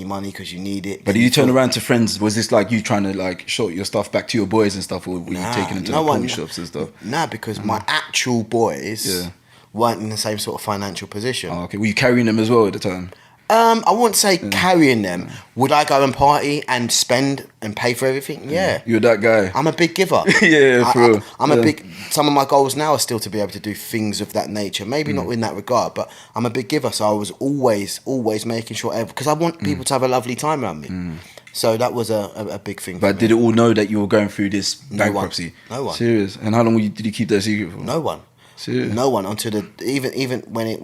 money because you need it. But did you turn around to friends? Was this like you trying to like show your stuff back to your boys and stuff, or were you taking them to the pawn shops and stuff? Nah, because my actual boys weren't in the same sort of financial position. Oh, okay. Were you carrying them as well at the time? I wouldn't say carrying them. Would I go and party and spend and pay for everything? Yeah. You're that guy. I'm a big giver. Yeah, for real. I'm a big... Some of my goals now are still to be able to do things of that nature. Maybe not in that regard, but I'm a big giver. So I was always making sure... Because I want people to have a lovely time around me. So that was a big thing for me. But did it all know that you were going through this bankruptcy? No one. Serious? And how long did you keep that secret for? No one. Serious? No one until even when it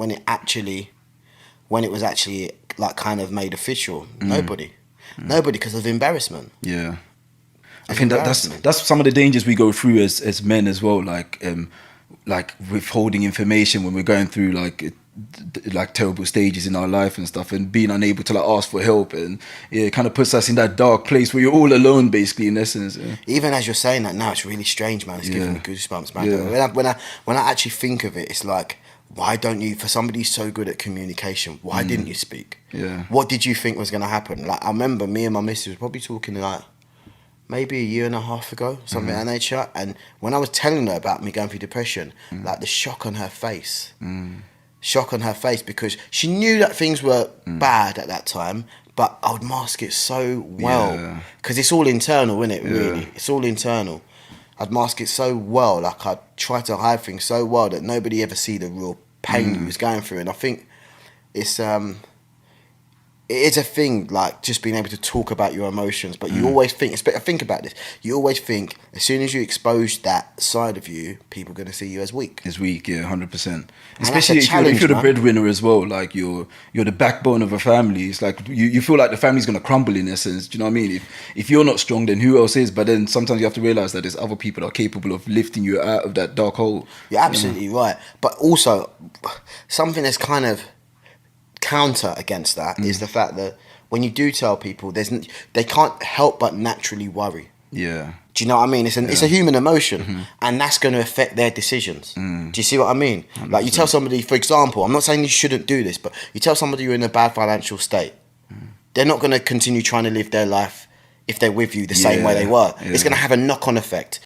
was actually like kind of made official. Nobody, because of embarrassment. Yeah, I think that's some of the dangers we go through as men as well. Like withholding information when we're going through like terrible stages in our life and stuff, and being unable to like ask for help, and it kind of puts us in that dark place where you're all alone, basically, in essence. Yeah. Even as you're saying that now, it's really strange, man. It's giving me goosebumps, man. Yeah. When I actually think of it, it's like, why don't you, for somebody so good at communication, why didn't you speak? Yeah. What did you think was going to happen? Like, I remember me and my missus were probably talking like maybe a year and a half ago, something of that nature. And when I was telling her about me going through depression, like the shock on her face, because she knew that things were bad at that time, but I would mask it so well. Because it's all internal, isn't it, really? It's all internal. I'd mask it so well, like I'd try to hide things so well that nobody ever see the real pain you was going through. And I think it is a thing, like just being able to talk about your emotions. But you always think about this. You always think as soon as you expose that side of you, people are going to see you as weak. As weak, yeah, 100%. And especially if you're the breadwinner as well. Like you're the backbone of a family. It's like you feel like the family's going to crumble in essence. Do you know what I mean? If you're not strong, then who else is? But then sometimes you have to realize that there's other people that are capable of lifting you out of that dark hole. You're absolutely right. But also something that's kind of counter against that is the fact that when you do tell people, they can't help but naturally worry. Yeah. Do you know what I mean? It's a human emotion, and that's going to affect their decisions. Do you see what I mean? 100%. Like you tell somebody, for example, I'm not saying you shouldn't do this, but you tell somebody you're in a bad financial state, they're not going to continue trying to live their life if they're with you the same way they were. It's going to have a knock-on effect.